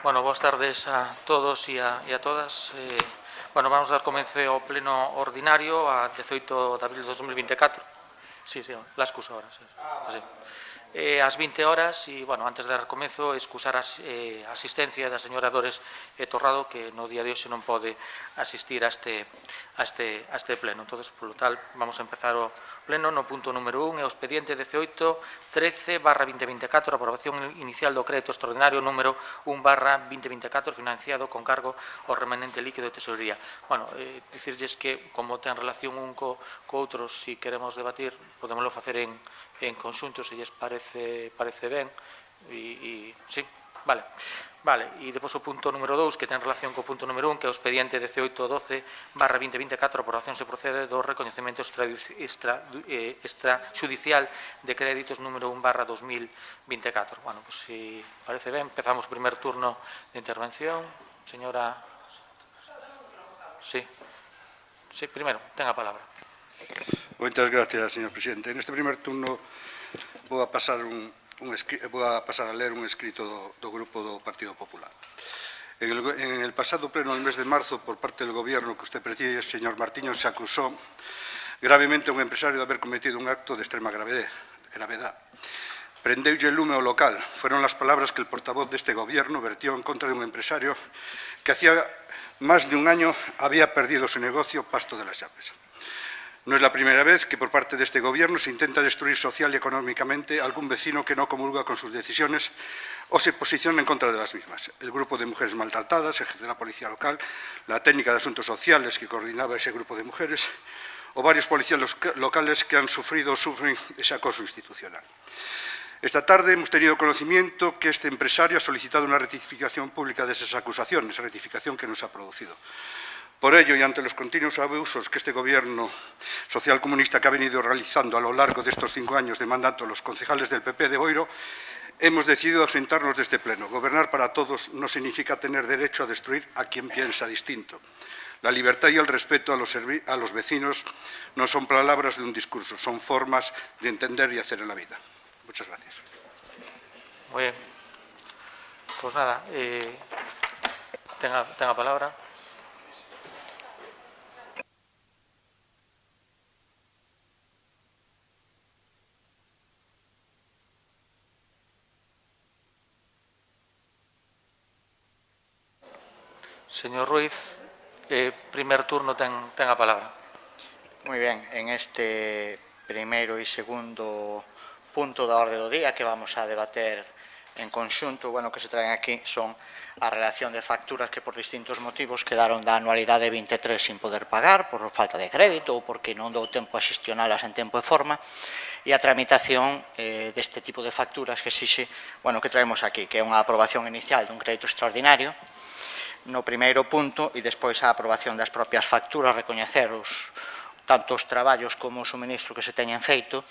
Bueno, boas tardes a todos e a todas. Bueno, vamos dar comenzo ao pleno ordinario a 18 de abril de 2024. Sí, la excusa ahora. Sí. Ás 20 horas e, bueno, antes de dar comenzo, excusar a asistencia da señora Dores Torrado, que no día de hoxe non pode asistir a este pleno. Entón, polo tal, vamos a empezar o pleno no punto número 1, o expediente 18-13/2024, aprobación inicial do crédito extraordinario número 1/2024, financiado con cargo ao remanente líquido de tesorería. Bueno, dicirlles que, como ten relación un co outro, se queremos debatir, podémoslo facer en conxunto, se lles parece ben, e sí, vale, e depois o punto número 2, que ten relación co punto número 1, que é o expediente 18-12/2024, aprobación se procede do recoñecemento extrajudicial de créditos número 1/2024. Bueno, pois, se parece ben, empezamos o primer turno de intervención. Señora... Sí, primeiro, ten a palabra. Moitas gracias, señor presidente. En este primer turno vou a pasar a ler un escrito do Grupo do Partido Popular. En el pasado pleno del mes de marzo, por parte del Gobierno que usted preside, señor Martiño, se acusó gravemente a un empresario de haber cometido un acto de extrema gravedad. Prendeulle el lume ao local. Fueron las palabras que el portavoz de este Gobierno vertió en contra de un empresario que hacía más de un año había perdido su negocio Pasto de las Llaves. No es la primera vez que por parte de este Gobierno se intenta destruir social y económicamente a algún vecino que no comulga con sus decisiones o se posiciona en contra de las mismas. El grupo de mujeres maltratadas, el jefe de la policía local, la técnica de asuntos sociales que coordinaba ese grupo de mujeres o varios policías locales que han sufrido o sufren ese acoso institucional. Esta tarde hemos tenido conocimiento que este empresario ha solicitado una rectificación pública de esas acusaciones, rectificación que no se ha producido. Por ello, y ante los continuos abusos que este Gobierno social comunista que ha venido realizando a lo largo de estos 5 años de mandato los concejales del PP de Boiro, hemos decidido ausentarnos de este pleno. Gobernar para todos no significa tener derecho a destruir a quien piensa distinto. La libertad y el respeto a los vecinos no son palabras de un discurso, son formas de entender y hacer en la vida. Muchas gracias. Muy bien. Pues nada, tenga palabra. Señor Ruiz, primer turno ten a palabra. Moi ben, en este primeiro e segundo punto da orde do día que vamos a debater en conxunto, bueno, que se traen aquí son a relación de facturas que por distintos motivos quedaron da anualidade 23 sin poder pagar por falta de crédito ou porque non dou tempo a xestionalas en tempo e forma, e a tramitación deste tipo de facturas que exixe, bueno, que traemos aquí, que é unha aprobación inicial dun crédito extraordinario no primeiro punto e despois a aprobación das propias facturas, recoñecer tanto os traballos como o suministro que se teñen feito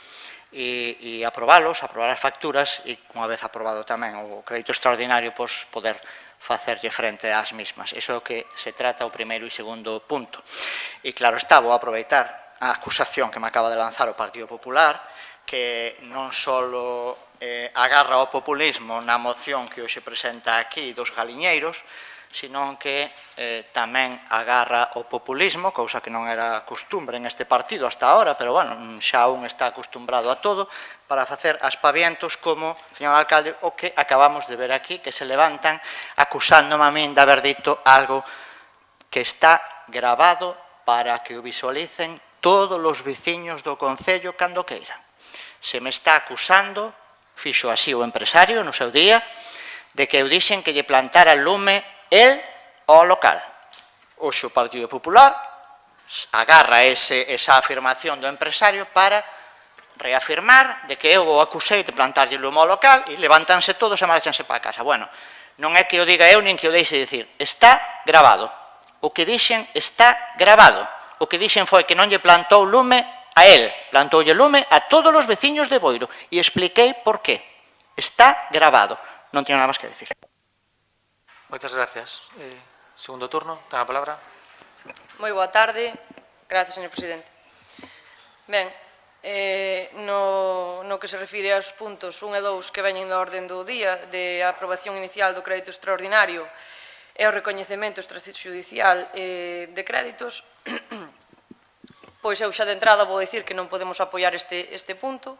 e aprobar as facturas e, unha vez aprobado tamén o crédito extraordinario, poder facerlle frente ás mismas. Iso é o que se trata o primeiro e segundo punto. E claro está, vou aproveitar a acusación que me acaba de lanzar o Partido Popular, que non só agarra o populismo na moción que hoxe presenta aquí dos galiñeiros, senón que tamén agarra o populismo, cousa que non era costumbre en este partido hasta ahora, pero, bueno, xa un está acostumbrado a todo, para facer aspavientos como, señor alcalde, o que acabamos de ver aquí, que se levantan acusándome a min de haber dito algo que está grabado para que o visualicen todos os veciños do concello cando queiran. Se me está acusando, fixo así o empresario no seu día, de que eu dixen que lle plantara lume el ao local. Hoxe o Partido Popular agarra esa afirmación do empresario para reafirmar de que eu o acusei de plantarlle lume ao local e levántanse todos e marchanse para casa. Bueno, non é que o diga eu nin que o deixe dicir. Está grabado. O que dixen está grabado. O que dixen foi que non lle plantou lume a él, plantoulle lume a todos os veciños de Boiro e expliquei por qué. Está grabado. Non teño nada máis que decir. Moitas gracias. Segundo turno, ten a palabra. Moi boa tarde. Gracias, señor presidente. Ben, no que se refire aos puntos 1 e 2 que veñen na orden do día de aprobación inicial do crédito extraordinario e o recoñecemento extrajudicial de créditos, pois eu xa de entrada vou dicir que non podemos apoiar este punto,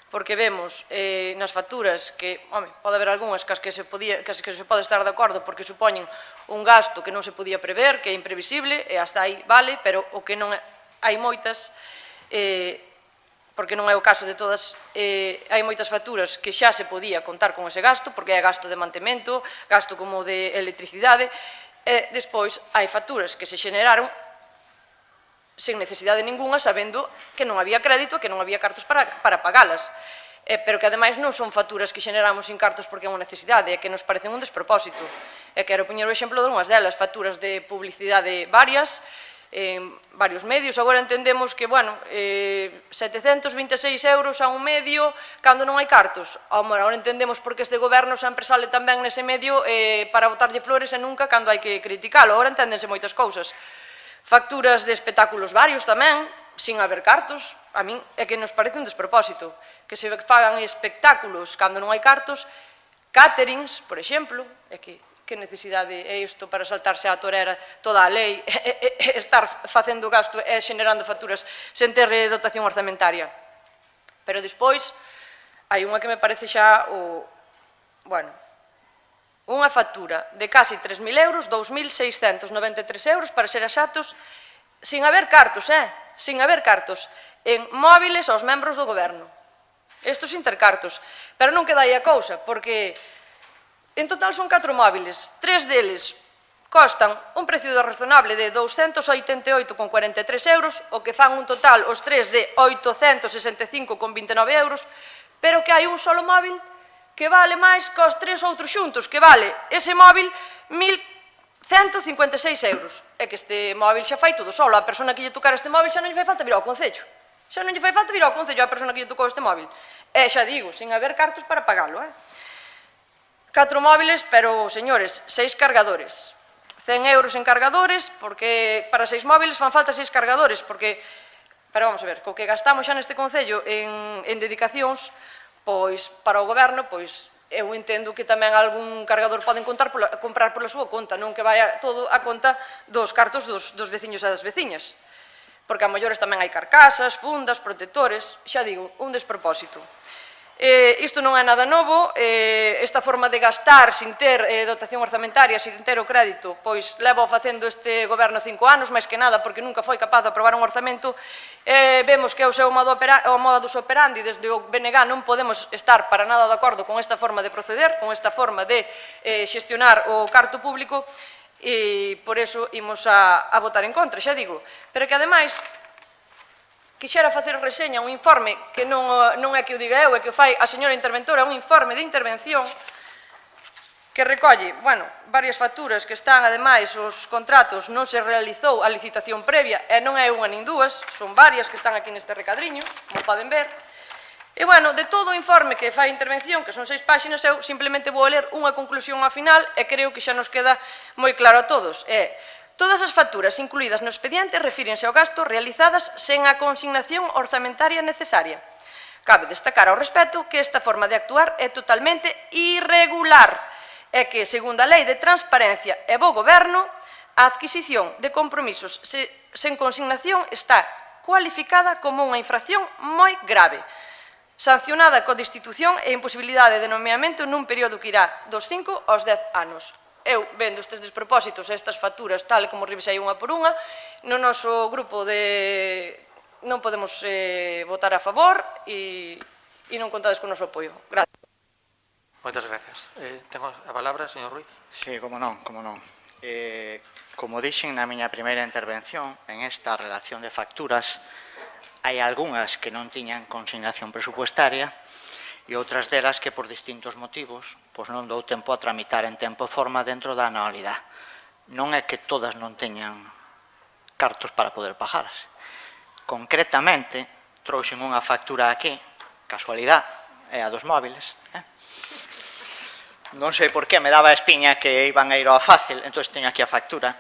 porque vemos nas facturas que, pode haber algunhas que se pode estar de acordo porque supoñen un gasto que non se podía prever, que é imprevisible, e hasta aí vale, pero o que non hai moitas, porque non é o caso de todas, hai moitas facturas que xa se podía contar con ese gasto, porque é gasto de mantemento, gasto como de electricidade, e despois hai facturas que se xeneraron sen necesidade ninguna, sabendo que non había crédito, que non había cartos para pagalas, pero que ademais non son facturas que xeneramos sin cartos porque é unha necesidade, é que nos parecen un despropósito. E quero poñer o exemplo de unhas delas, facturas de publicidade varias, en varios medios. Agora entendemos que, 726 euros a un medio cando non hai cartos. Agora entendemos porque este goberno sempre sale tamén nese medio para botarlle flores e nunca cando hai que criticalo. Agora enténdense moitas cousas. Facturas de espectáculos varios tamén, sin haber cartos. A min é que nos parece un despropósito. Que se fagan espectáculos cando non hai cartos, caterings, por exemplo, é que necesidade é isto para saltarse á torera toda a lei, estar facendo gasto e xenerando facturas sen ter dotación orzamentaria. Pero despois, hai unha que me parece xa unha factura de casi 3.000 euros, 2.693 euros, para ser exactos, sin haber cartos, sin haber cartos, en móviles aos membros do goberno. Estos intercartos. Pero non queda aí a cousa, porque en total son 4 móviles, 3 deles costan un precio razonable de 288,43 euros, o que fan un total os 3 de 865,29 euros, pero que hai un solo móvil que vale máis que os 3 outros xuntos, que vale ese móvil 1.156 euros. É que este móvil xa fai todo solo, a persona que lle tocar este móvil xa non lle fai falta vir ao Concello. Xa non lle fai falta vir ao Concello a persona que lle tocou este móvil. E xa digo, sin haber cartos para pagalo, 4 móviles, pero, señores, 6 cargadores. 100 euros en cargadores, porque para 6 móviles fan falta 6 cargadores, porque, pero vamos a ver, co que gastamos xa neste Concello en dedicacións, pois, para o goberno, pois, eu entendo que tamén algún cargador poden comprar pola súa conta, non que vaya todo a conta dos cartos dos veciños e das veciñas. Porque a mellores tamén hai carcasas, fundas, protectores, xa digo, un despropósito. Isto non é nada novo, esta forma de gastar sin ter dotación orzamentaria, sin ter o crédito, pois leva facendo este goberno 5 anos, máis que nada, porque nunca foi capaz de aprobar un orzamento. Vemos que é o seu modus operandi, desde o BNG non podemos estar para nada de acordo con esta forma de proceder, con esta forma de xestionar o carto público, e por eso imos a votar en contra, xa digo. Pero que ademais quixera facer reseña un informe que non é que o diga eu, é que o fai a señora interventora, un informe de intervención que recolle, varias facturas que están, ademais, os contratos, non se realizou a licitación previa, e non é unha nin dúas, son varias que están aquí neste recadriño, como poden ver. E, de todo o informe que fai intervención, que son 6 páxinas, eu simplemente vou ler unha conclusión ao final, e creo que xa nos queda moi claro a todos. Todas as facturas incluídas no expediente refírense ao gasto realizadas sen a consignación orzamentaria necesaria. Cabe destacar ao respecto que esta forma de actuar é totalmente irregular e que, segundo a Lei de Transparencia e Bo Goberno, a adquisición de compromisos sen consignación está cualificada como unha infracción moi grave, sancionada coa destitución e imposibilidade de nomeamento nun período que irá dos 5 aos 10 anos. Eu, vendo estes despropósitos e estas facturas tal como revisei unha por unha, no noso grupo non podemos votar a favor e non contades con o noso apoio. Gracias. Moitas gracias. Tengo a palabra, señor Ruiz. Sí, como non. Como dixen na miña primeira intervención, en esta relación de facturas, hai algunhas que non tiñan consignación presupuestaria e outras delas que por distintos motivos non dou tempo a tramitar en tempo e forma dentro da anualidade. Non é que todas non teñan cartos para poder pagarse. Concretamente, trouxen unha factura aquí, casualidade, é a dos móviles. Non sei por que me daba a espiña que iban a ir ao fácil, entón teño aquí a factura.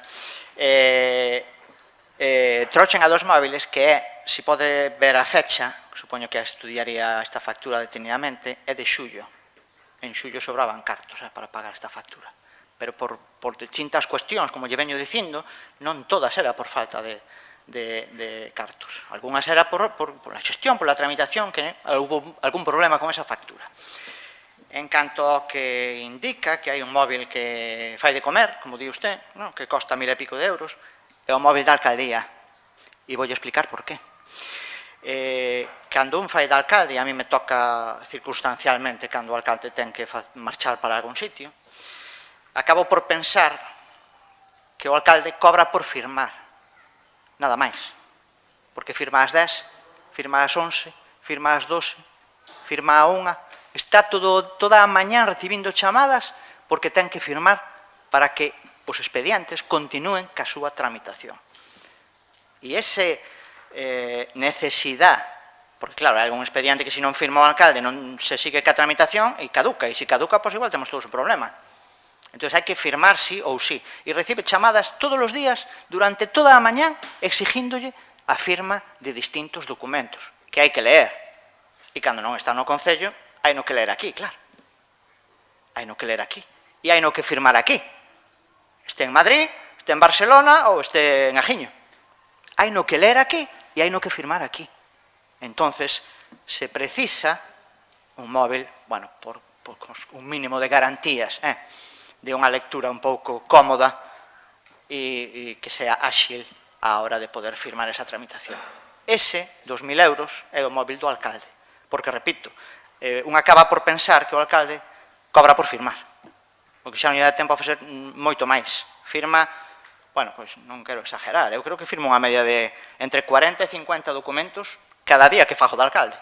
Trouxen a dos móviles que é se pode ver a fecha, supoño que estudiaría esta factura detenidamente, é de xullo. En xullo sobraban cartos para pagar esta factura. Pero por distintas cuestións, como lle veño dicindo, non todas era por falta de cartos. Algúnas era por a xestión, por a tramitación, que houve algún problema con esa factura. En canto ao que indica que hai un móvil que fai de comer, como di usted, que costa 1.000 e pico de euros, é o móvil da alcaldía. E voulle explicar por qué. Cando un fai de alcalde, a mí me toca circunstancialmente, cando o alcalde ten que marchar para algún sitio, acabo por pensar que o alcalde cobra por firmar, nada máis. Porque firma ás 10, firma ás 11, firma ás 12, firma á 1, está toda a mañán recibindo chamadas porque ten que firmar para que os expedientes continúen ca súa tramitación. E ese necesidade, porque claro, hai algún expediente que se non firma o alcalde non se sigue ca tramitación e caduca, e se caduca, pois igual temos todos un problema. Entón hai que firmar sí ou sí, e recibe chamadas todos os días durante toda a mañán exigíndolle a firma de distintos documentos que hai que ler, e cando non está no Concello hai no que ler aquí, claro, hai no que ler aquí e hai no que firmar aquí, este en Madrid, este en Barcelona ou este en Ajiño, hai no que ler aquí e hai no que firmar aquí. Entonces se precisa un móvil, bueno, por un mínimo de garantías, de unha lectura un pouco cómoda e que sea áxil á hora de poder firmar esa tramitación. Ese, 2.000 euros, é o móvil do alcalde. Porque, repito, un acaba por pensar que o alcalde cobra por firmar. Porque xa non lle dá tempo a facer moito máis. Firma, bueno, pois non quero exagerar, eu creo que firma unha media de entre 40 e 50 documentos cada día que fago de alcalde.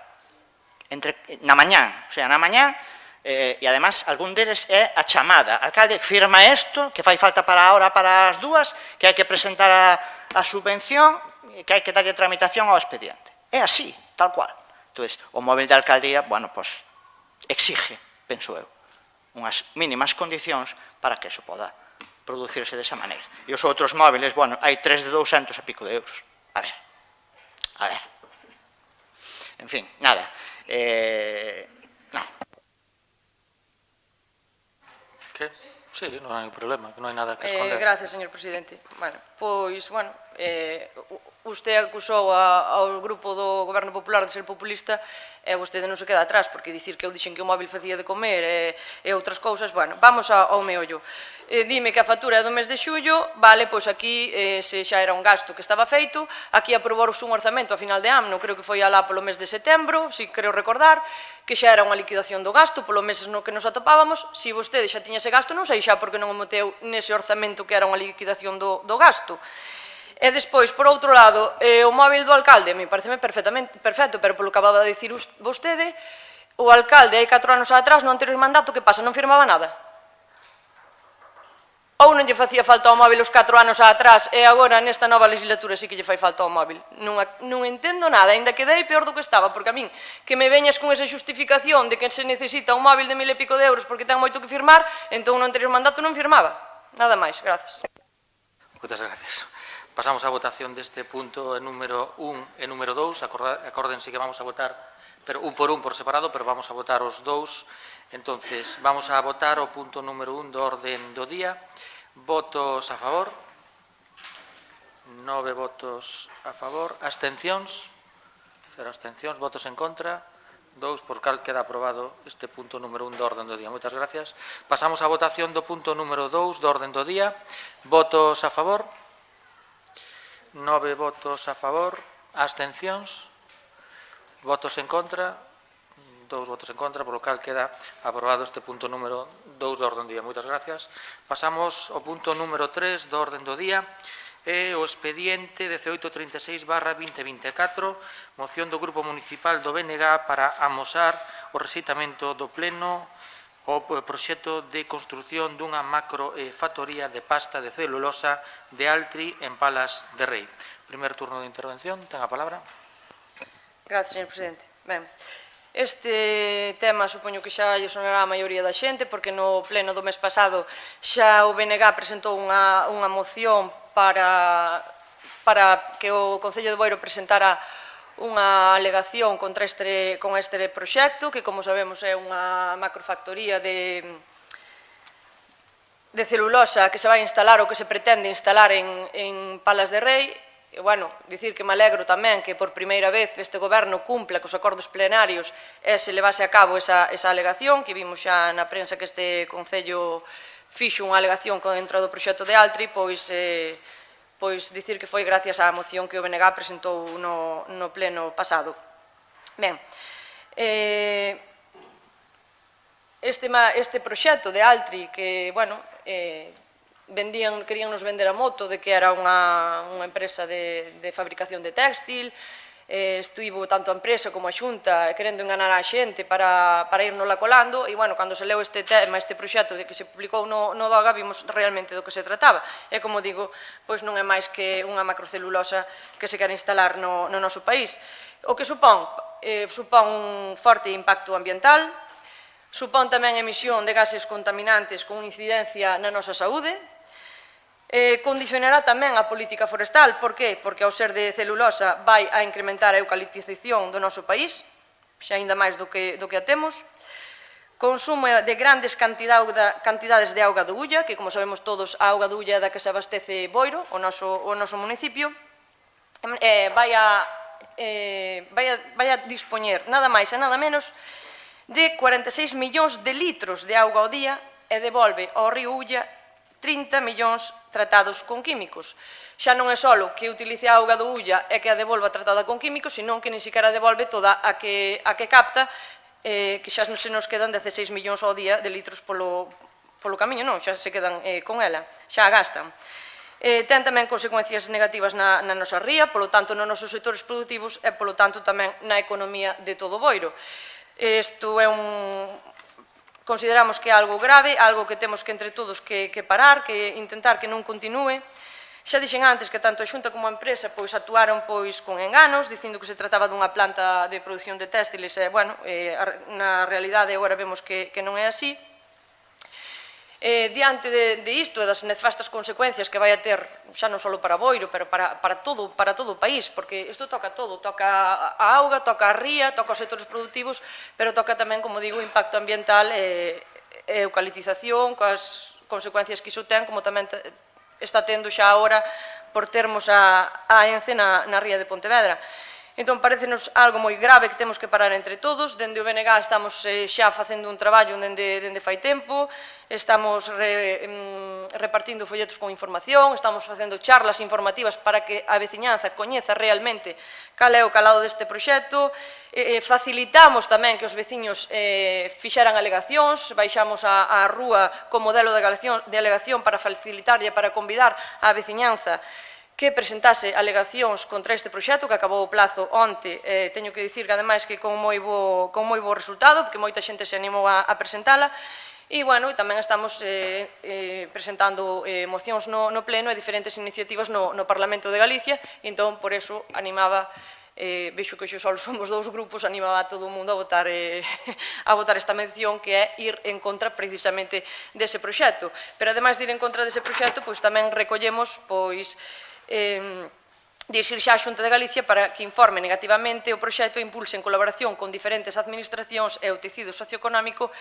Na mañán, o sea, na mañán, e además algún deles é a chamada. Alcalde, firma isto, que fai falta para a hora para as 2, que hai que presentar a subvención, que hai que darlle tramitación ao expediente. É así, tal cual. Entón, o móvil de alcaldía, bueno, pois, exige, penso eu, unhas mínimas condicións para que eso poda producirse desa maneira. E os outros móviles, bueno, hai 3 de 200 e pico de euros. A ver. En fin, nada. Nada. Que? Sí, non hai problema, que non hai nada que esconder. Gracias, señor presidente. Bueno, pois, usted acusou ao grupo do Goberno Popular de ser populista e vostede non se queda atrás, porque dicir que eu dixen que o móvil facía de comer e outras cousas, bueno, vamos ao meollo. Dime que a factura é do mes de xullo, vale, pois aquí se xa era un gasto que estaba feito, aquí aprobouse un orzamento a final de ano, creo que foi alá polo mes de setembro, si creo recordar, que xa era unha liquidación do gasto polo meses no que nos atopábamos, se vostede xa tiña ese gasto, non sei xa porque non o meteu nese orzamento que era unha liquidación do gasto. E despois, por outro lado, o móvil do alcalde, me pareceme perfecto, pero polo que acababa de dicir vostede, o alcalde hai 4 anos atrás, no anterior mandato, que pasa, non firmaba nada? Ou non lle facía falta ao móvil os 4 anos atrás e agora nesta nova legislatura sí que lle fai falta ao móvil? Non entendo nada, ainda que dei peor do que estaba, porque a min que me veñas con esa justificación de que se necesita un móvil de 1.000 e pico de euros porque ten moito que firmar, entón no anterior mandato non firmaba. Nada máis, grazas. Moitas gracias. Pasamos á votación deste punto número 1 e número 2. Acórdense que vamos a votar un por separado, pero vamos a votar os dous. Entonces, vamos a votar o punto número 1 do orden do día. Votos a favor. 9 votos a favor. Abstencións. 0 abstencións. Votos en contra. 2, por cal queda aprobado este punto número 1 do orden do día. Moitas gracias. Pasamos á votación do punto número 2 do orden do día. Votos a favor. 9 votos a favor, abstencións, votos en contra, 2 votos en contra, por lo cal queda aprobado este punto número 2 do orden do día. Moitas gracias. Pasamos ao punto número 3 do orden do día, e o expediente 1836/2024, moción do Grupo Municipal do BNG para amosar o rexeitamento do Pleno o proxecto de construción dunha macrofactoría de pasta de celulosa de Altri en Palas de Rei. Primer turno de intervención, ten a palabra. Gracias, señor presidente. Ben, este tema supoño que xa lle sonará a maioría da xente, porque no pleno do mes pasado xa o BNG presentou unha moción para que o Concello de Boiro presentara unha alegación con este proxecto, que, como sabemos, é unha macrofactoría de celulosa que se vai instalar ou que se pretende instalar en Palas de Rei. E, bueno, dicir que me alegro tamén que por primeira vez este goberno cumpla cos acordos plenarios e se levase a cabo esa alegación, que vimos xa na prensa que este Concello fixo unha alegación contra do proxecto de Altri, pois dicir que foi gracias á moción que o BNG presentou no pleno pasado. Ben, este proxecto de Altri que, bueno, querían nos vender a moto de que era unha empresa de fabricación de téxtil, estivo tanto a empresa como a Xunta querendo enganar a xente para irnos la colando, e, bueno, cando se leu este tema, este proxecto de que se publicou no DOGA, vimos realmente do que se trataba. E, como digo, pois non é máis que unha macrocelulosa que se quere instalar no noso país. O que supón un forte impacto ambiental, supón tamén emisión de gases contaminantes con incidencia na nosa saúde, condicionará tamén a política forestal. Por que? Porque ao ser de celulosa vai a incrementar a eucaliptización do noso país, xa ainda máis do que a temos. Consumo de grandes cantidades de auga de Ulla, que, como sabemos todos, a auga de Ulla é da que se abastece Boiro, o noso municipio. Vai a dispoñer nada máis e nada menos de 46 millóns de litros de auga ao día e devolve ao río Ulla 30 millóns tratados con químicos. Xa non é só que utilice a auga do Ulla e que a devolva tratada con químicos, senón que nin siquiera devolve toda a que capta, que xa se nos quedan 16 millóns ao día de litros polo camiño, non, xa se quedan con ela, xa a gastan. Ten tamén consecuencias negativas na nosa ría, polo tanto, nos nosos sectores productivos e, polo tanto, tamén na economía de todo o Boiro. Isto é consideramos que é algo grave, algo que temos que entre todos que parar, que intentar que non continúe. Xa dixen antes que tanto a Xunta como a empresa actuaron con enganos, dicindo que se trataba dunha planta de produción de téxtiles, e, bueno, na realidade agora vemos que non é así. Diante de isto e das nefastas consecuencias que vai a ter xa non só para Boiro, pero para todo o país, porque isto toca todo, toca a auga, toca a ría, toca os sectores productivos, pero toca tamén, como digo, o impacto ambiental e eucaliptización, coas consecuencias que iso ten, como tamén está tendo xa agora por termos a ENCE na ría de Pontevedra. Entón, parecenos algo moi grave que temos que parar entre todos. Dende o BNG estamos xa facendo un traballo dende fai tempo, estamos repartindo folletos con información, estamos facendo charlas informativas para que a veciñanza coñeza realmente cal é o calado deste proxecto, facilitamos tamén que os veciños fixeran alegacións, baixamos á rúa co modelo de alegación para facilitarlle, para convidar a veciñanza que presentase alegacións contra este proxecto, que acabou o plazo onte. Teño que dicir que, ademais, que con moi bo resultado, porque moita xente se animou a presentala, e, bueno, tamén estamos presentando mocións no pleno e diferentes iniciativas no Parlamento de Galicia, e, entón, por eso, animaba, vexo que xo só somos dous grupos, animaba a todo o mundo a votar esta mención, que é ir en contra, precisamente, dese proxecto. Pero, ademais de ir en contra dese proxecto, tamén recollemos, dirixir xa a Xunta de Galicia para que informe negativamente o proxecto e impulse en colaboración con diferentes administracións e o tecido socioeconómico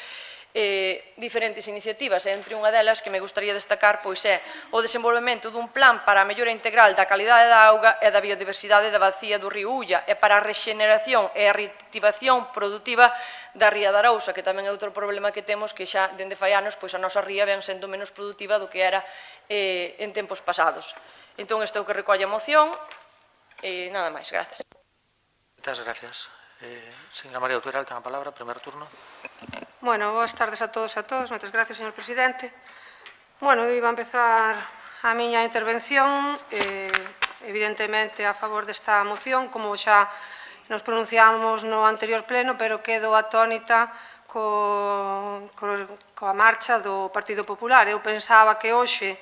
diferentes iniciativas, e entre unha delas que me gustaría destacar é o desenvolvemento dun plan para a mellora integral da calidade da auga e da biodiversidade da bacía do río Ulla e para a rexeneración e a reactivación produtiva da ría da Arousa, que tamén é outro problema que temos, que xa dende fai anos a nosa ría ven sendo menos produtiva do que era en tempos pasados. Entón, isto é o que recolle a moción, e nada máis, gracias. Moitas gracias. Señora María Utueral, ten a palabra, primer turno. Bueno, boas tardes a todos e a todas. Moitas gracias, señor presidente. Bueno, iba a empezar a miña intervención, evidentemente a favor desta moción, como xa nos pronunciamos no anterior pleno, pero quedo atónita coa marcha do Partido Popular. Eu pensaba que hoxe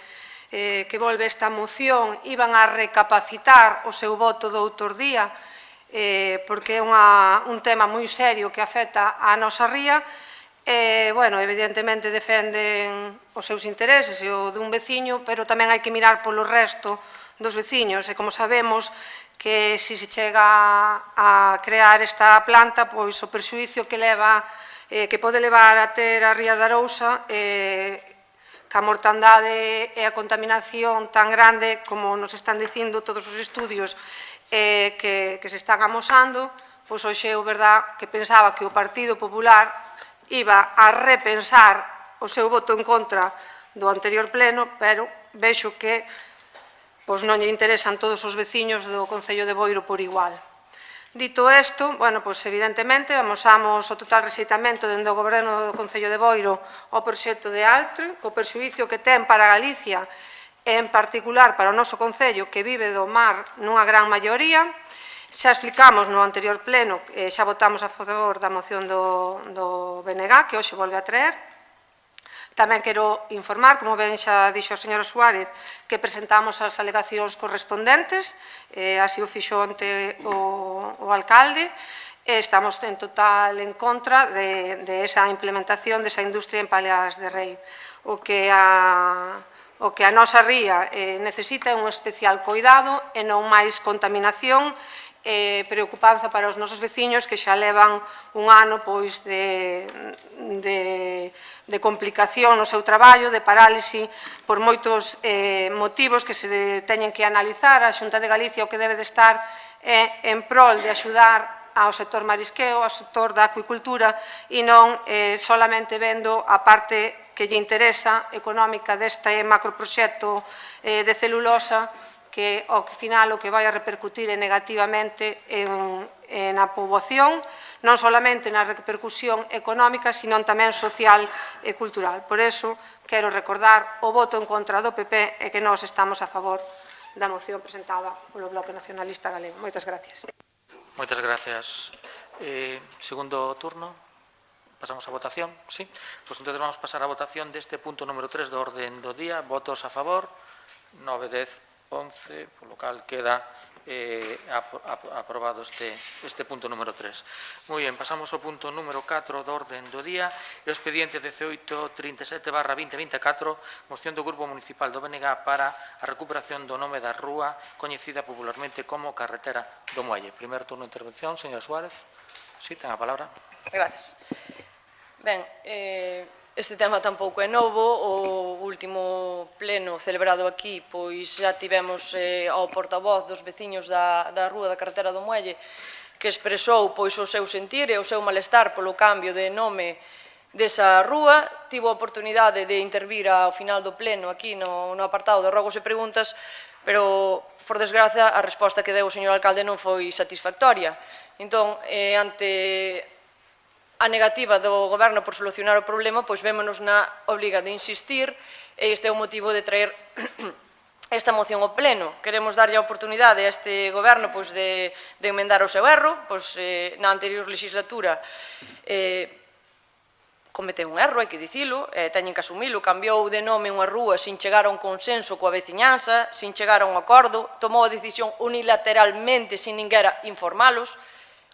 que volve esta moción iban a recapacitar o seu voto do outro día, porque é un tema moi serio que afecta a nosa ría. Bueno, evidentemente defenden os seus intereses e o dun veciño, pero tamén hai que mirar polo resto dos veciños. E como sabemos que se chega a crear esta planta, pois o perxuízo que pode levar a ter a Ría de Arousa, que a mortandade e a contaminación tan grande como nos están dicindo todos os estudios que se están amosando, pois hoxe é verdad que pensaba que o Partido Popular iba a repensar o seu voto en contra do anterior pleno, pero vexo que non lle interesan todos os veciños do Concello de Boiro por igual. Dito isto, evidentemente, amosamos o total rexeitamento dende o Goberno do Concello de Boiro ao proxecto de Altre, co perxuízo que ten para Galicia e, en particular, para o noso Concello, que vive do mar nunha gran maioría. Xa explicamos no anterior pleno, xa votamos a favor da moción do BNG, que hoxe volve a traer. Tamén quero informar, como ben xa dixo a señora Suárez, que presentamos as alegacións correspondentes, así o fixo onte o alcalde, e estamos en total en contra de esa implementación desa industria en Paleas de Rei. O que a nosa ría necesita é un especial cuidado e non máis contaminación e preocupanza para os nosos veciños que xa levan un ano de complicación no seu traballo, de parálise por moitos motivos que se teñen que analizar. A Xunta de Galicia o que debe de estar é en prol de axudar ao sector marisqueo, ao sector da acuicultura e non solamente vendo a parte que lle interesa económica deste macroproxecto de celulosa que ao final o que vai a repercutir negativamente na poboación, non solamente na repercusión económica, sino tamén social e cultural. Por iso, quero recordar o voto en contra do PP e que nós estamos a favor da moción presentada polo Bloque Nacionalista Galego. Moitas gracias. Moitas gracias. Segundo turno. Pasamos a votación, sí. Pois entón vamos pasar a votación deste punto número 3 do orden do día. Votos a favor, 9, 10, 11, polo cal queda aprobado este punto número 3. Moi ben, pasamos ao punto número 4 do orden do día, o expediente 1837/2024, moción do Grupo Municipal do BNG para a recuperación do nome da rúa coñecida popularmente como Carretera do Muelle. Primeiro turno de intervención, señora Suárez. Sí, ten a palabra. Gracias. Ben, este tema tampouco é novo, o último pleno celebrado aquí, pois xa tivemos ao portavoz dos veciños da rúa da Carretera do Muelle que expresou pois o seu sentir e o seu malestar polo cambio de nome desa rúa. Tivo a oportunidade de intervir ao final do pleno aquí no apartado de rogos e preguntas, pero, por desgracia, a resposta que deu o señor alcalde non foi satisfactoria. Entón, ante a negativa do Goberno por solucionar o problema, pois vémonos na obriga de insistir, e este é o motivo de traer esta moción ao pleno. Queremos darlle a oportunidade a este Goberno de enmendar o seu erro, pois na anterior legislatura cometeu un erro, hai que dicilo, teñen que asumilo, cambiou de nome unha rúa sin chegar a un consenso coa veciñanza, sin chegar a un acordo, tomou a decisión unilateralmente sin ninguera informalos.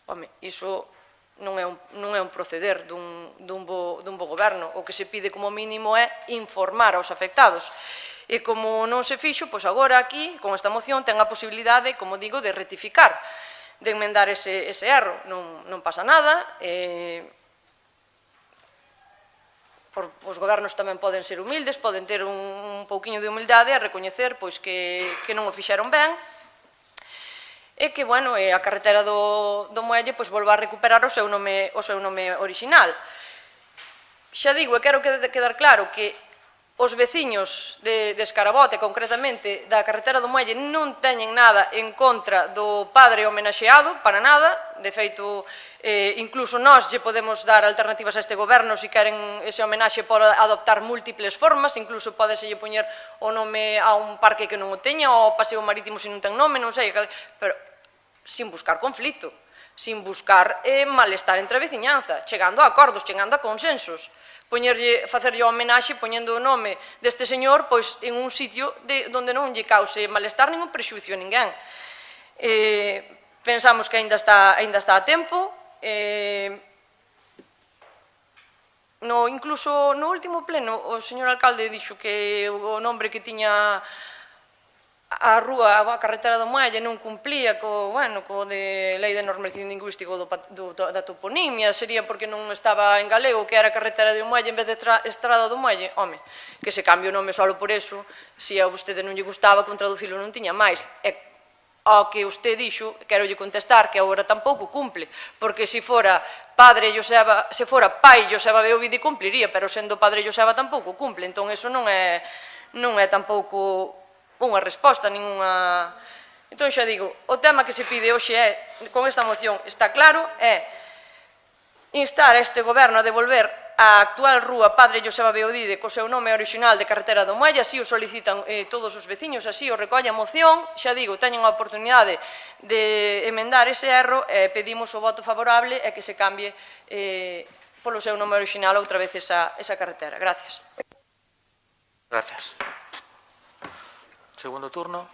Home, iso non é un proceder dun bo goberno. O que se pide como mínimo é informar aos afectados. E como non se fixo, pois agora aquí, con esta moción, ten a posibilidade, como digo, de rectificar, de enmendar ese erro. Non pasa nada. Os gobernos tamén poden ser humildes, poden ter un pouquiño de humildade a recoñecer que non o fixeron ben, e que, bueno, a Carretera do Muelle volva a recuperar o seu nome orixinal. Xa digo, e quero quedar claro que os veciños de Escarabote, concretamente da Carretera do Muelle, non teñen nada en contra do padre homenaxeado, para nada. De feito, incluso nós lle podemos dar alternativas a este goberno se queren ese homenaxe por adoptar múltiples formas, incluso podese lle poñer o nome a un parque que non o teña, ou ao paseo marítimo se non ten nome, non sei, pero sin buscar conflito, sin buscar malestar entre a veciñanza, chegando a acordos, chegando a consensos, facerlle o homenaxe poñendo o nome deste señor en un sitio onde non lle cause malestar nin un prexuicio a ninguén. Pensamos que aínda está a tempo. Incluso no último pleno o señor alcalde dixo que o nombre que tiña a rúa, a carretera do Muelle non cumplía co de lei de normalización lingüística da toponimia, sería porque non estaba en galego, que era carretera do Muelle en vez de estrada do Muelle. Home, que se cambie o nome só por eso, se a vostede non lle gustaba, con traducilo non tiña máis. E ao que usted dixo, quero lle contestar que agora tampouco cumple, porque se fora pai Joseba Beovide cumpliría, pero sendo padre Joseba tampouco cumple, entón eso non é tampouco unha resposta, ninguna... Entón xa digo, o tema que se pide hoxe con esta moción está claro, é instar a este goberno a devolver a actual rúa Padre Joseba Beovide co seu nome original de carretera do Muelle, así o solicitan todos os veciños, así o recolle a moción, xa digo, teñen a oportunidade de emendar ese erro e pedimos o voto favorable e que se cambie polo seu nome original outra vez esa carretera. Gracias. Gracias. Segundo turno.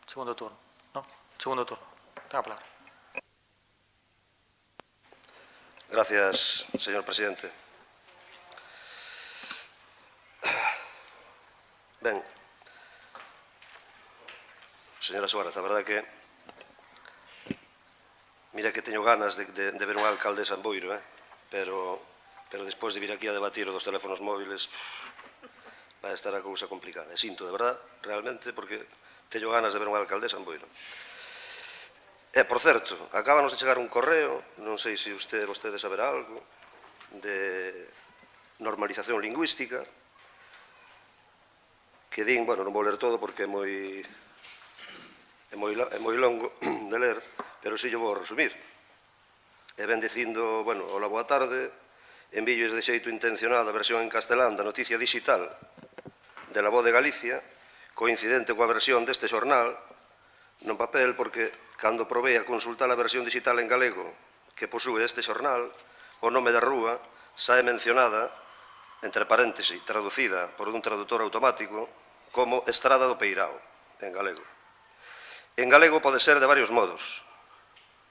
Segundo turno. No, segundo turno. Tenga a palabra. Gracias, señor presidente. Ben, señora Suárez, a verdade que mira que teño ganas de ver unha alcaldesa en Boiro, pero despois de vir aquí a debatir o dos teléfonos móviles vai estar a cousa complicada. E sinto, de verdade, realmente, porque teño ganas de ver unha alcaldesa en Boiro. E, por certo, acábanos de chegar un correo, non sei se vostede saberá algo, de normalización lingüística, que din, bueno, non vou ler todo porque é moi longo de ler, pero si yo vou resumir. E ven dicindo, bueno, hola, boa tarde, envíolles de xeito intencionado a versión en castelán da noticia digital de La Voz de Galicia, coincidente coa versión deste xornal, non papel, porque cando probei a consultar a versión digital en galego que posúe este xornal, o nome da rúa sae mencionada, entre paréntesis, traducida por un traductor automático, como Estrada do Peirao, en galego. En galego pode ser de varios modos: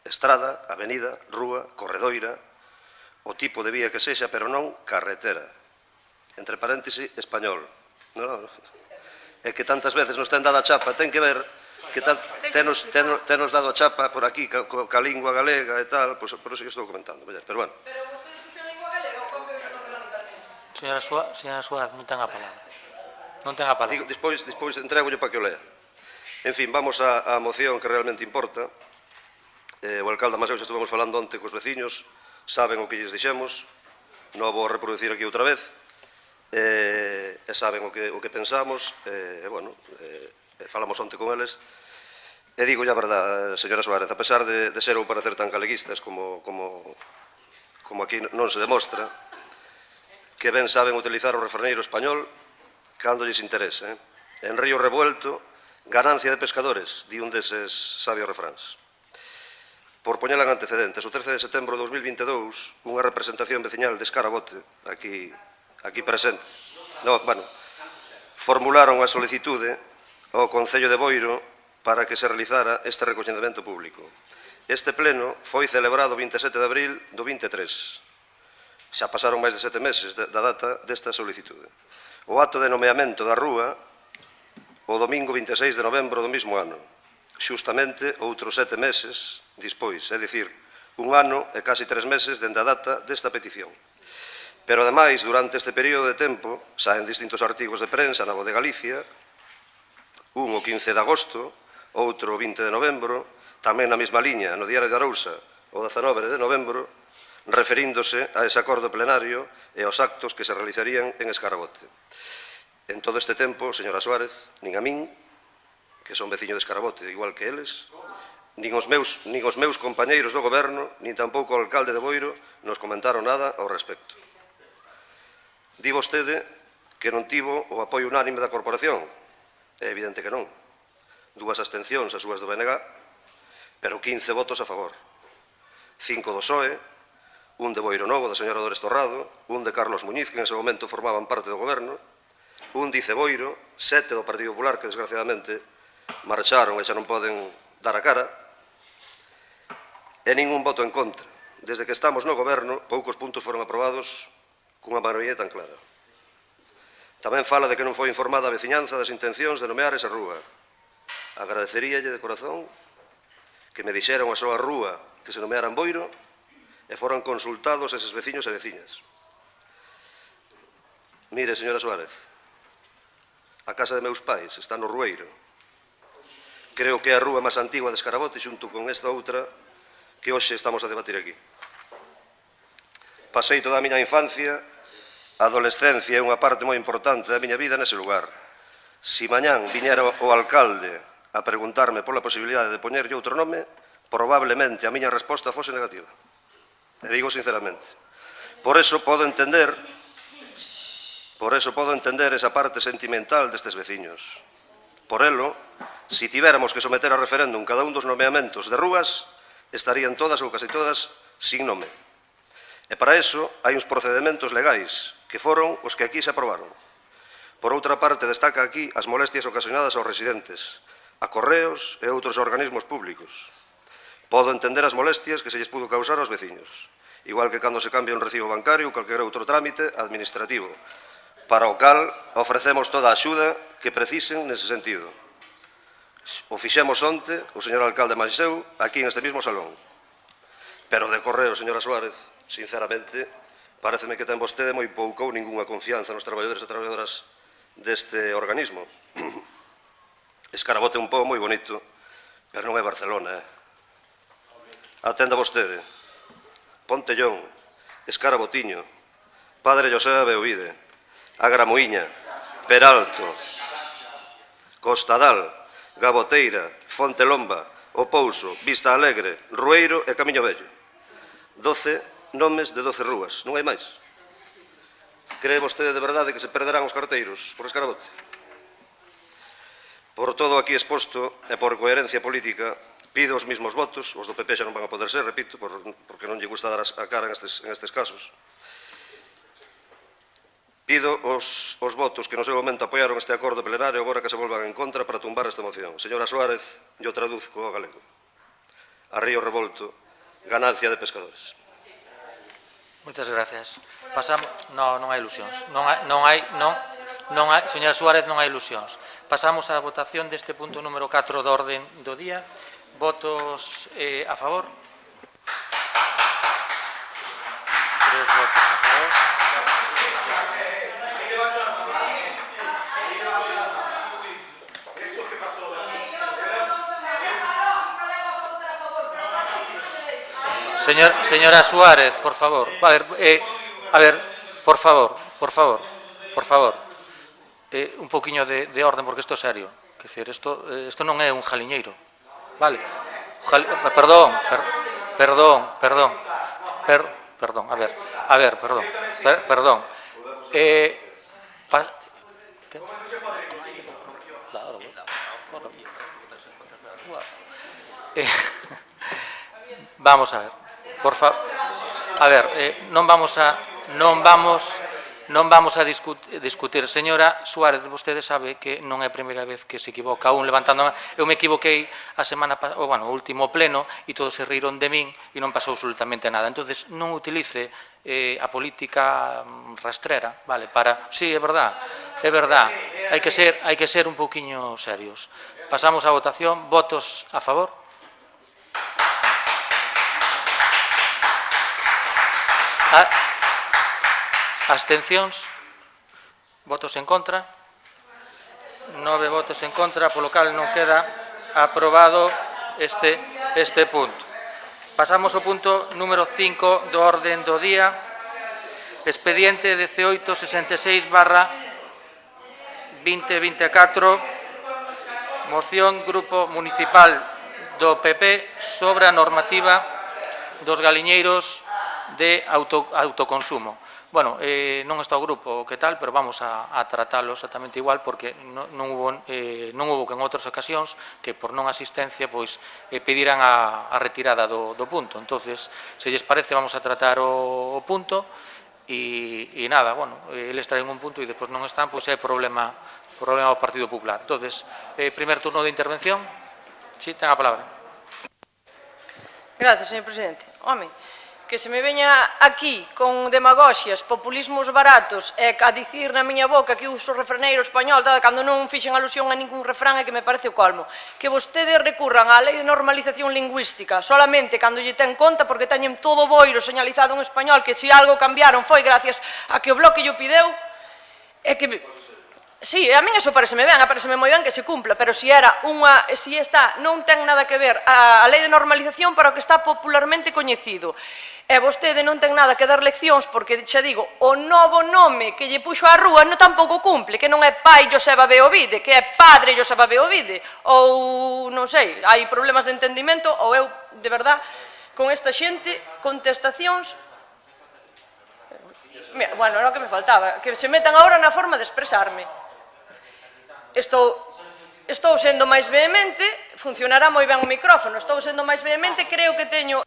estrada, avenida, rúa, corredoira, o tipo de vía que sexa, pero non carretera. Entre paréntesis, español. É que tantas veces nos ten dado a chapa, ten que ver que tenos dado a chapa por aquí ca lingua galega e tal, por eso que estou comentando, pero bueno. Pero vostede puxo a lingua galega ou cambiou o nome da carretera? Señora Suárez, non ten a palabra. Non ten a palabra. Despois entregolle para que o lea. En fin, vamos á moción que realmente importa. O alcalde Maseu xa estuvemos falando onte cos veciños, saben o que lles dixemos, non vou reproducir aquí outra vez, e saben o que pensamos, falamos onte con eles, e digo a verdade, señora Suárez, a pesar de ser ou parecer tan galeguistas como aquí non se demostra, que ben saben utilizar o refraneiro español cando lles interese. En río revuelto, ganancia de pescadores, di un deses sabios refráns. Por poñela en antecedentes, o 13 de setembro de 2022, unha representación veciñal de Escarabote, aquí presente, formularon a solicitude ao Concello de Boiro para que se realizara este recoñecemento público. Este pleno foi celebrado o 27 de abril do 23. Xa pasaron máis de 7 meses da data desta solicitude. O acto de nomeamento da rúa o domingo 26 de novembro do mesmo ano, xustamente outros 7 meses dispois, é dicir, un ano e casi 3 meses dende a data desta petición. Pero, ademais, durante este período de tempo, saen distintos artigos de prensa na Voz de Galicia, un o 15 de agosto, outro o 20 de novembro, tamén na mesma liña, no Diario de Arousa, o 19 de novembro, referíndose a ese acordo plenario e aos actos que se realizarían en Escarabote. En todo este tempo, señora Suárez, nin a min, que son veciño de Escarabote, igual que eles, nin os meus compañeiros do goberno, nin tampouco o alcalde de Boiro, nos comentaron nada ao respecto. Di vostede que non tivo o apoio unánime da corporación. É evidente que non. 2 abstencións, as súas do BNG, pero 15 votos a favor. 5 do PSOE, un de Boiro Novo, da señora Dores Torrado, un de Carlos Muñiz, que en ese momento formaban parte do goberno, un dice Boiro, 7 do Partido Popular, que desgraciadamente marcharon e xa non poden dar a cara, e ningún voto en contra. Desde que estamos no goberno, poucos puntos foron aprobados cunha maioría tan clara. Tamén fala de que non foi informada a veciñanza das intencións de nomear esa rúa. Agradeceríalle de corazón que me dixeran a súa rúa que se nomearan Boiro e foran consultados eses veciños e veciñas. Mire, señora Suárez, a casa de meus pais está no Rueiro. Creo que é a rúa máis antigua de Escarabote xunto con esta outra que hoxe estamos a debatir aquí. Pasei toda a miña infancia, a adolescencia e unha parte moi importante da miña vida nese lugar. Si mañán viñera o alcalde a preguntarme pola posibilidade de poñerlle outro nome, probablemente a miña resposta fose negativa. E digo sinceramente. Por eso podo entender esa parte sentimental destes veciños. Por elo, si tiveramos que someter a referéndum cada un dos nomeamentos de rúas, estarían todas ou casi todas sin nome. E para eso hai uns procedementos legais que foron os que aquí se aprobaron. Por outra parte, destaca aquí as molestias ocasionadas aos residentes, a correos e outros organismos públicos. Podo entender as molestias que se lles pudo causar aos veciños, igual que cando se cambia un recibo bancario ou calquer outro trámite administrativo, para o cal ofrecemos toda a axuda que precisen nese sentido. O fixemos onte, o señor alcalde máis eu, aquí neste mesmo salón. Pero de correo, señora Suárez, sinceramente, pareceme que ten vostede moi pouca ou ningunha confianza nos traballadores e traballadoras deste organismo. Escarabote é un pobo moi bonito, pero non é Barcelona, Atenda vostede. Pontellón, Escarabotiño, Padre José Beovide, Agramuíña, Peralto, Costadal, Gaboteira, Fontelomba, O Pouso, Vista Alegre, Rueiro e Camiño Vello. 12 nomes de 12 rúas, non hai máis. Cree vostede de verdade que se perderán os carteiros por Escarabote? Por todo aquí exposto e por coherencia política, pido os mismos votos, os do PP xa non van a poder ser, repito, porque non lle gusta dar a cara en estes casos. Pido os votos que no seu momento apoiaron este acordo plenario agora que se volvan en contra para tumbar esta moción. Señora Suárez, yo traduzco ao galego. A río revolto, ganancia de pescadores. Moitas gracias. Pasamos... Non hai ilusións. Señora Suárez, non hai ilusións. Pasamos á votación deste punto número 4 do orden do día. Votos a favor? 3 votos a favor. Señora Suárez, por favor. A ver, por favor. Un poquinho de orden, porque isto é serio. Quer dizer, isto non é un jaliñeiro. Vale. Perdón. Vamos a ver. Por favor. A ver, non vamos a discutir. Señora Suárez, vostede sabe que non é a primeira vez que se equivoca un levantando a man. Eu me equivoquei a semana pasada, o último pleno, e todos se riron de min e non pasou absolutamente nada. Entonces, non utilice a política rastrera, vale, para... Sí, é verdad. Hai que ser un poquinho serios. Pasamos á votación. Votos a favor? Abstencións? Votos en contra? 9 votos en contra, polo cal non queda aprobado este punto. Pasamos ao punto número 5 do orden do día. Expediente 1866/2024, moción Grupo Municipal do PP sobre a normativa dos galiñeiros de autoconsumo. Bueno, non está o grupo que tal, pero vamos a tratalo exactamente igual, porque non hubo que en outras ocasións que por non asistencia pois pediran a retirada do punto. Entonces, se lles parece, vamos a tratar o punto e nada, bueno, eles traen un punto e despois non están, pois é problema ao Partido Popular. Entonces, primer turno de intervención. Sí, ten a palabra. Gracias, señor presidente. Home, que se me veña aquí con demagoxias, populismos baratos e a dicir na miña boca que uso refraneiro español, cando non fixen alusión a ningún refrán é que me parece o colmo. Que vostedes recurran á lei de normalización lingüística solamente cando lle ten conta porque teñen todo o boiro señalizado en español, que se algo cambiaron foi gracias a que o Bloque lle pideu, é que... Sí, a min iso pareceme moi ben que se cumpla, pero se non ten nada que ver a lei de normalización para o que está popularmente coñecido. E vostede non ten nada que dar leccións porque, xa digo, o novo nome que lle puxo á rúa non tampouco cumple, que non é pai Joseba Beovide, que é padre Joseba Beovide, ou, non sei, hai problemas de entendimento, ou eu, de verdad, con esta xente, contestacións... Bueno, era o que me faltaba, que se metan agora na forma de expresarme. Estou sendo máis vehemente, funcionará moi ben o micrófono, estou sendo máis vehemente, creo que teño...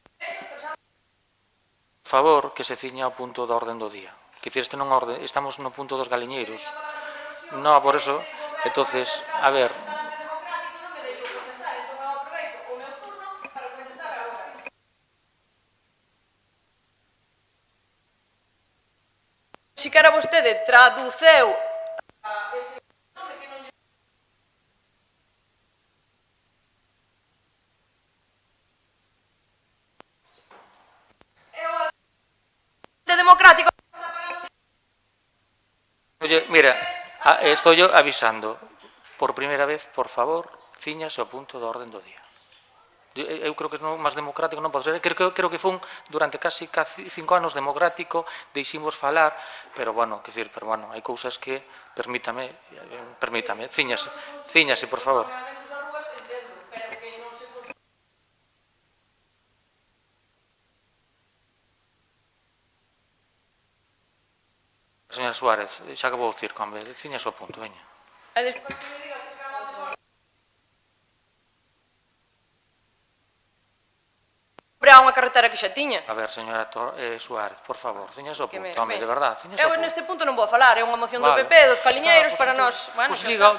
Por favor, que se ciña ao punto da orden do día. Que dicir, estamos no punto dos galiñeiros. Non, por eso, entonces, a ver... Si quera vostede traduceu ese nome que non lle... democrático. Oye, mira, estou yo avisando. Por primeira vez, por favor, ciñase ao punto da orden do día. Eu creo que non máis democrático non pode ser. Creo que foi durante casi 5 anos democrático, deiximos falar, pero bueno, hai cousas que, permítame, ciñase, por favor. Señora Suárez, xa acabou o circo, ciñase ao punto, veña. E despois que me diga que será votos... Há unha carretera que xa tiña. A ver, señora Suárez, por favor, ciñase ao punto, home, de verdad, ciñase ao punto. Eu neste punto non vou a falar, é unha moción do PP, dos caliñeiros, para nós... Pois diga,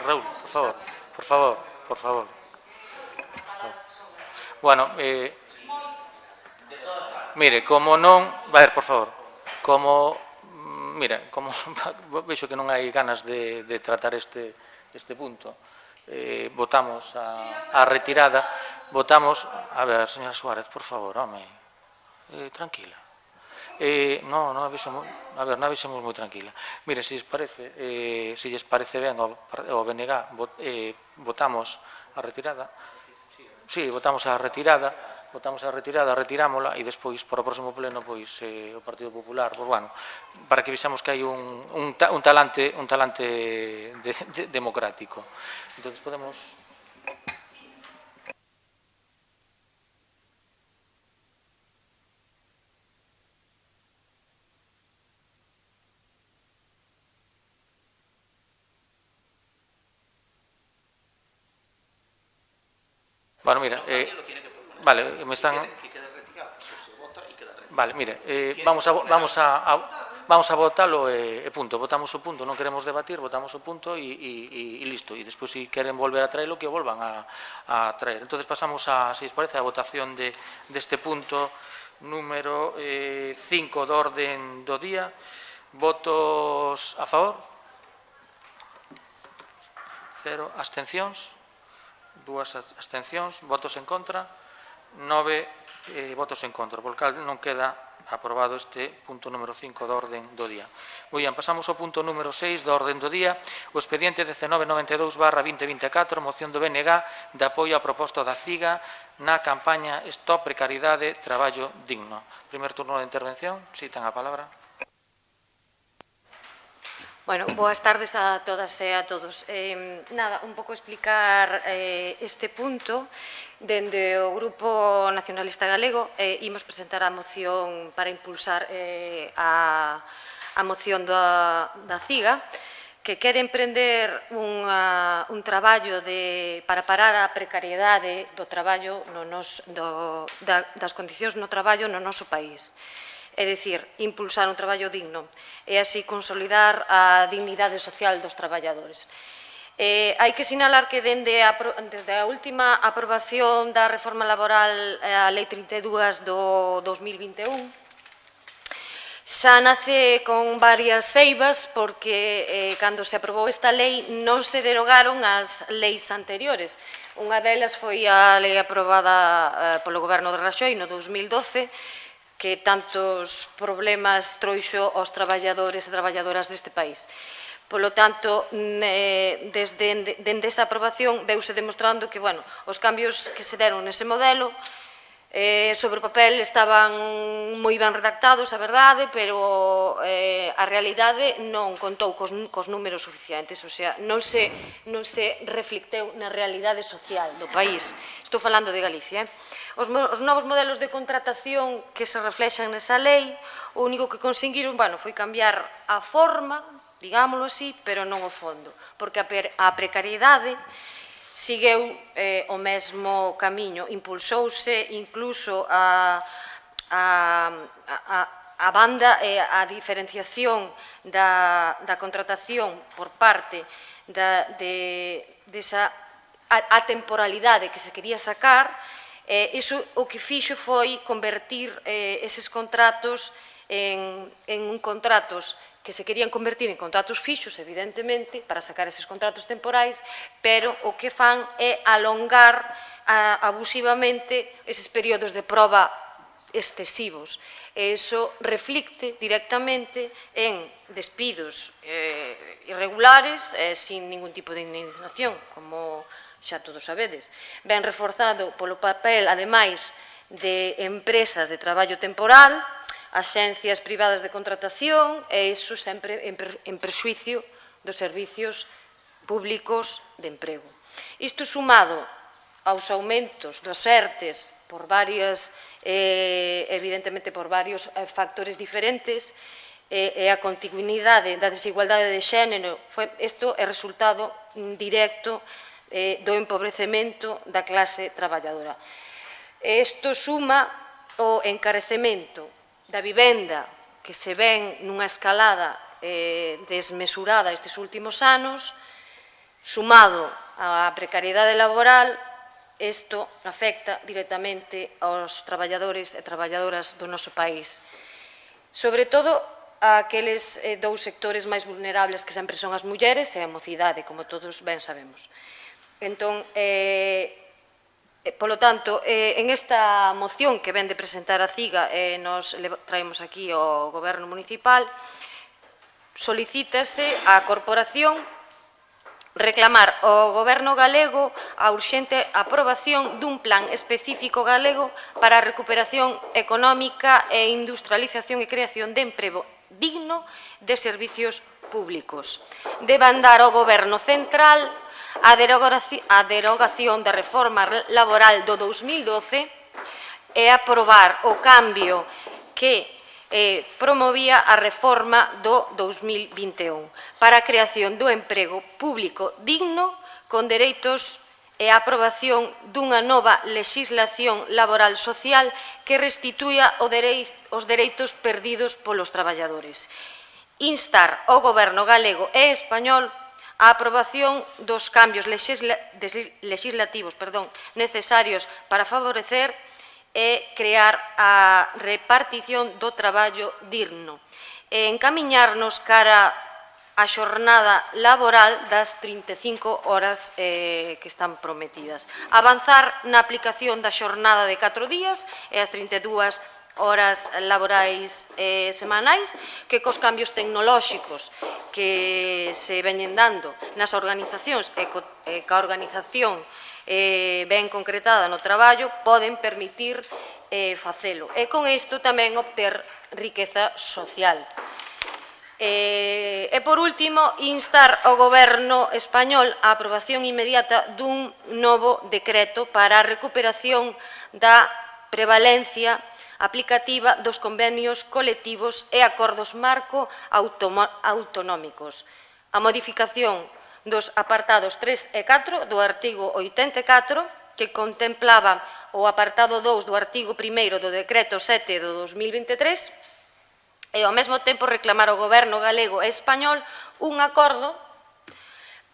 Raúl, por favor. Bueno, mire, como non... A ver, por favor, como vexo que non hai ganas de tratar este punto, votamos a retirada, votamos... A ver, señora Suárez, por favor, home, tranquila. Non a vexemos moi tranquila. Mire, se lles parece ben o BNG, votamos a retirada. Sí, votamos a retirada, retirámola e despois, para o próximo pleno, pois, o Partido Popular, pois, bueno, para que vexamos que hai un talante democrático. Entón, podemos... Bueno, mira, vale, me están... Vale, mire, vamos a votalo e punto, votamos o punto, non queremos debatir, votamos o punto e listo, e despois se queren volver a traelo, que o volvan a traer. Entón, pasamos se les parece, a votación deste punto número 5 do orden do día. Votos a favor? 0, abstencións? 2 abstencións, votos en contra, 9 votos en contra, por cal non queda aprobado este punto número 5 do orden do día. Moi ben, pasamos ao punto número 6 do orden do día, o expediente 1992/2024, moción do BNG de apoio á proposta da CIGA na campaña Stop Precariedade, Traballo Digno. Primer turno de intervención, si ten a palabra. Bueno, boas tardes a todas e a todos. Nada, un pouco explicar este punto. Dende o Grupo Nacionalista Galego imos presentar a moción para impulsar a moción da CIGA, que quere emprender un traballo para parar a precariedade do traballo das condicións no traballo no noso país. É dicir, impulsar un traballo digno e así consolidar a dignidade social dos traballadores. Hai que sinalar que desde a última aprobación da reforma laboral a Lei 32 do 2021 xa nace con varias seivas porque cando se aprobou esta lei non se derogaron as leis anteriores. Unha delas foi a lei aprobada polo Goberno de Raxoi no 2012 que tantos problemas trouxo aos traballadores e traballadoras deste país. Polo tanto, desde esa aprobación veuse demostrando que os cambios que se deron nese modelo sobre o papel estaban moi ben redactados, a verdade, pero a realidade non contou cos números suficientes, o sea, non se reflecteu na realidade social do país. Estou falando de Galicia. Os novos modelos de contratación que se reflexan nesa lei, o único que conseguiron foi cambiar a forma, digámoslo así, pero non o fondo, porque a precariedade segueu o mesmo camiño, impulsouse incluso a banda e a diferenciación da contratación por parte desa atemporalidade que se quería sacar. Iso o que fixo foi convertir eses contratos en contratos que se querían convertir en contratos fixos, evidentemente, para sacar eses contratos temporais, pero o que fan é alongar abusivamente eses períodos de proba excesivos. E iso reflicte directamente en despidos irregulares sin ningún tipo de indemnización, como xa todos sabedes. Ben reforzado polo papel, ademais, de empresas de traballo temporal, axencias privadas de contratación, e iso sempre en prexuicio dos servicios públicos de emprego. Isto sumado aos aumentos dos ERTES por varios, evidentemente por varios factores diferentes, e a continuidade da desigualdade de xénero, isto é resultado directo do empobrecemento da clase traballadora. Isto suma o encarecemento da vivenda que se ven nunha escalada desmesurada estes últimos anos, sumado á precariedade laboral, isto afecta directamente aos traballadores e traballadoras do noso país. Sobre todo, a aqueles dous sectores máis vulnerables que sempre son as mulleres e a mocidade, como todos ben sabemos. Entón, polo tanto, en esta moción que ven de presentar a CIGA nos traemos aquí ao Goberno Municipal, solicítase á Corporación reclamar ao Goberno galego a urxente aprobación dun plan específico galego para a recuperación económica e industrialización e creación de emprego digno de servicios públicos. Deban dar ao Goberno central a derogación da reforma laboral do 2012 e aprobar o cambio que promovía a reforma do 2021 para a creación do emprego público digno con dereitos e a aprobación dunha nova lexislación laboral social que restituya os dereitos perdidos polos traballadores. Instar ao Goberno galego e español a aprobación dos cambios legislativos necesarios para favorecer e crear a repartición do traballo digno e encamiñarnos cara a xornada laboral das 35 horas que están prometidas. Avanzar na aplicación da xornada de 4 días e as 32 horas laborais semanais, que cos cambios tecnolóxicos que se veñen dando nas organizacións e ca organización ben concretada no traballo poden permitir facelo. E con isto tamén obter riqueza social. E por último, instar ao Goberno español a aprobación inmediata dun novo decreto para a recuperación da prevalencia aplicativa dos convenios colectivos e acordos marco autonómicos. A modificación dos apartados 3 e 4 do artigo 84, que contemplaba o apartado 2 do artigo 1 do decreto 7 do 2023, e ao mesmo tempo reclamar ao Goberno galego e español un acordo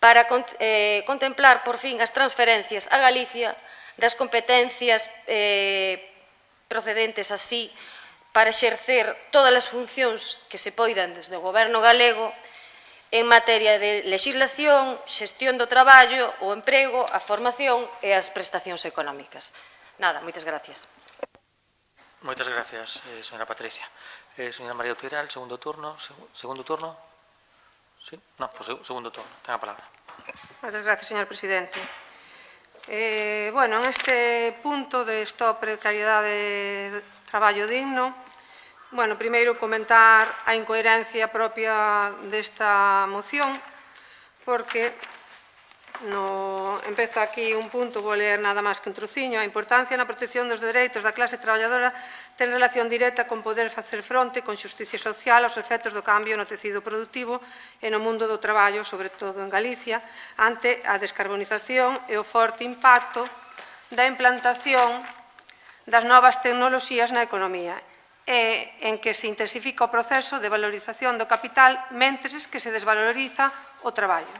para contemplar, por fin, as transferencias a Galicia das competencias procedentes así para exercer todas as funcións que se poidan desde o Goberno galego en materia de legislación, xestión do traballo, o emprego, a formación e as prestacións económicas. Nada, moitas gracias. Moitas gracias, señora Patricia. Señora María Utiral, segundo turno. Segundo turno? Sí? No, pues segundo turno. Ten a palabra. Moitas gracias, señor presidente. Bueno, en este punto de stop precariedade de traballo digno, bueno, primeiro comentar a incoherencia propia desta moción, porque empezo aquí un punto, vou ler nada máis que un trociño. A importancia na protección dos dereitos da clase traballadora ten relación directa con poder facer fronte con xusticia social aos efectos do cambio no tecido productivo e no mundo do traballo, sobre todo en Galicia, ante a descarbonización e o forte impacto da implantación das novas tecnoloxías na economía, e en que se intensifica o proceso de valorización do capital mentres que se desvaloriza o traballo.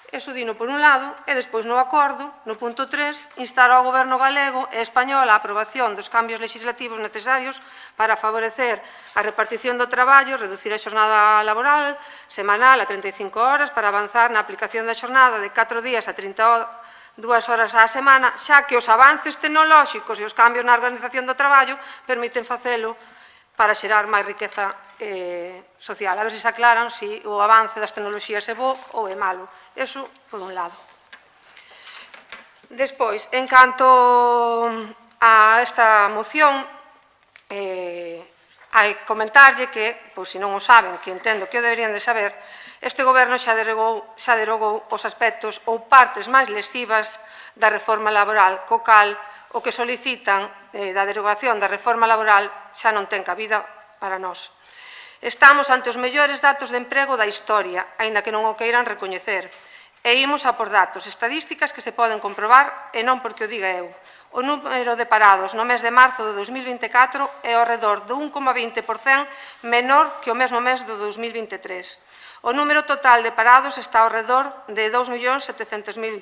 Eso dino por un lado, e despois no acordo, no punto 3, instar ao Goberno galego e español a aprobación dos cambios legislativos necesarios para favorecer a repartición do traballo, reducir a xornada laboral semanal a 35 horas para avanzar na aplicación da xornada de 4 días a 32 horas á semana, xa que os avances tecnolóxicos e os cambios na organización do traballo permiten facelo para xerar máis riqueza social. A ver se se aclaran se o avance das tecnoloxías é bo ou é malo. Eso, por un lado. Despois, en canto a esta moción, hai comentarlle que, pois se non o saben, que entendo que o deberían de saber, este Goberno xa derogou os aspectos ou partes máis lesivas da reforma laboral, co cal o que solicitan da derogación da reforma laboral xa non ten cabida para nós. Estamos ante os mellores datos de emprego da historia, aínda que non o queiran recoñecer. E imos a por datos, estadísticas que se poden comprobar e non porque o diga eu. O número de parados no mes de marzo de 2024 é ao redor do 1,20% menor que o mesmo mes do 2023. O número total de parados está ao redor de 2.700.000,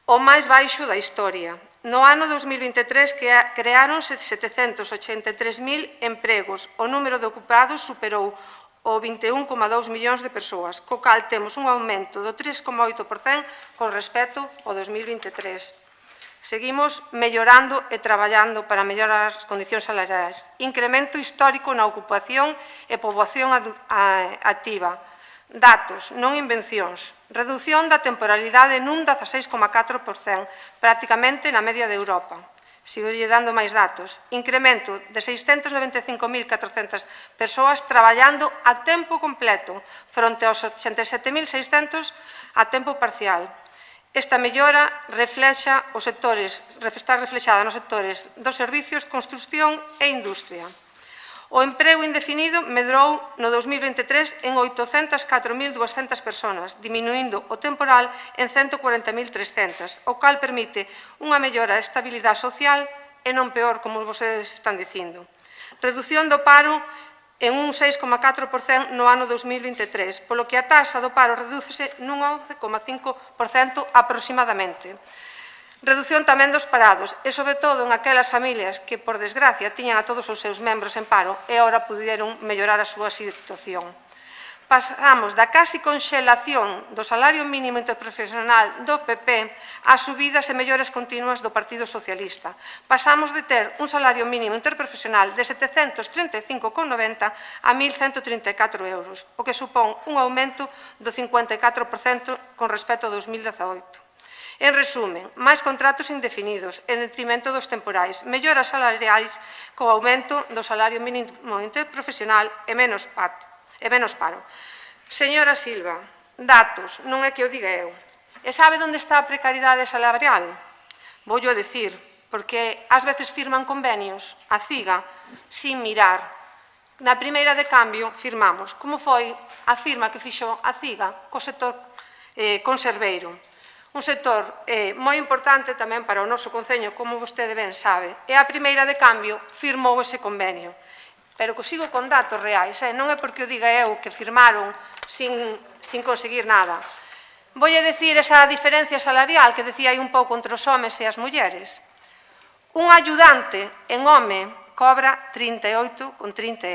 o máis baixo da historia. No ano 2023 creáronse 783.000 empregos. O número de ocupados superou o 21,2 millóns de persoas, co cal temos un aumento do 3,8% con respecto ao 2023. Seguimos mellorando e traballando para mellorar as condicións salariais. Incremento histórico na ocupación e poboación activa. Datos, non invencións. Redución da temporalidade nun 16,4%, prácticamente na media de Europa. Sigo lle dando máis datos. Incremento de 695.400 persoas traballando a tempo completo, fronte aos 87.600 a tempo parcial. Esta mellora está reflexada nos sectores dos servicios, construción e industria. O emprego indefinido medrou no 2023 en 804.200 persoas, diminuindo o temporal en 140.300, o cal permite unha mellora de estabilidade social e non peor, como vostedes están dicindo. Reducción do paro en un 6,4% no ano 2023, polo que a taxa do paro redúcese nun 11,5% aproximadamente. Reducción tamén dos parados e, sobre todo, en aquelas familias que, por desgracia, tiñan a todos os seus membros en paro e agora puderon mellorar a súa situación. Pasamos da casi conxelación do salario mínimo interprofesional do PP a subidas e mellores continuas do Partido Socialista. Pasamos de ter un salario mínimo interprofesional de 735,90 a 1.134 euros, o que supón un aumento do 54% con respecto ao 2018. En resumen, máis contratos indefinidos en detrimento dos temporais, melloras salariais co aumento do salario mínimo interprofesional e menos paro. Señora Silva, datos, non é que o diga eu. E sabe onde está a precariedade salarial? Voullo dicir, porque ás veces firman convenios, a CIGA, sin mirar. Na primeira de cambio firmamos, como foi a firma que fixo a CIGA co sector conserveiro. Un sector moi importante tamén para o noso concello, como vostede ben sabe. E a primeira de cambio firmou ese convenio. Pero que sigo con datos reais, non é porque o diga eu que firmaron sin conseguir nada. Voy a decir esa diferencia salarial que decía aí un pouco entre os homes e as mulleres. Un ayudante en home cobra 38,30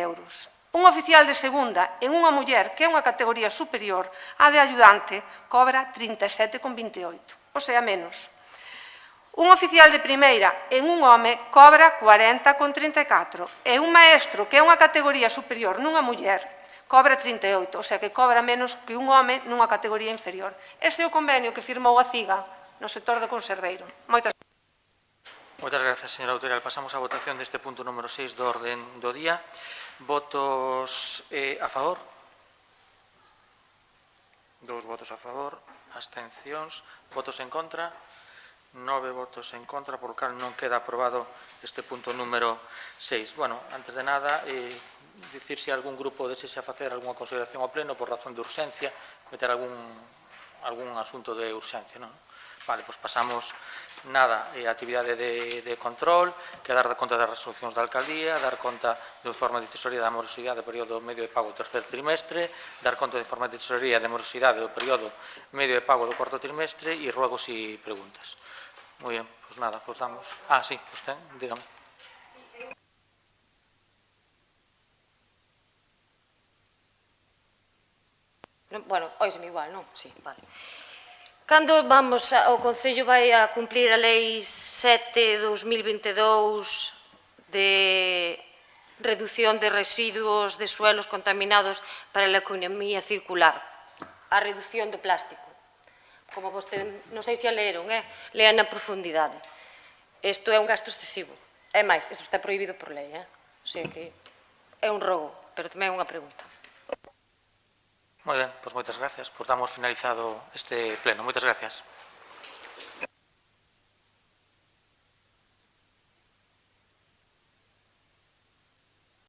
euros. Un oficial de segunda en unha muller, que é unha categoría superior á de ayudante, cobra 37,28, o sea, menos. Un oficial de primeira en un home cobra 40,34 e un maestro que é unha categoría superior nunha muller cobra 38, o sea que cobra menos que un home nunha categoría inferior. Ese é o convenio que firmou a CIGA no sector do conserveiro. Moitas gracias, señora Autorial. Pasamos á votación deste punto número 6 do orden do día. Votos a favor? 2 votos a favor. Abstencións. Votos en contra? 9 votos en contra, por lo cal non queda aprobado este punto número 6. Bueno, antes de nada, dicir se algún grupo desexa facer algunha consideración ao pleno por razón de urxencia, meter algún asunto de urxencia, non? Vale, pois pasamos nada a actividade de control, que dar conta das resolucións da alcaldía, dar conta do informe de tesorería da morosidade do período medio de pago do terceiro trimestre, dar conta do informe de tesorería de morosidade do período medio de pago do cuarto trimestre e ruegos e preguntas. Muy bien, pues nada, pues damos. Ah, sí, usted, dígame. Bueno, oíseme igual, non? Sí, vale. Cando vamos, o Concello vai a cumplir a Lei 7/2022 de reducción de residuos de suelos contaminados para a economía circular, a reducción do plástico. Como vostede, non sei se a leeron, lean na profundidade. Isto é un gasto excesivo. É máis, isto está prohibido por lei, o sea que é un rogo, pero tamén é unha pregunta. Moi ben, pois moitas gracias. Pois damos finalizado este pleno. Moitas gracias.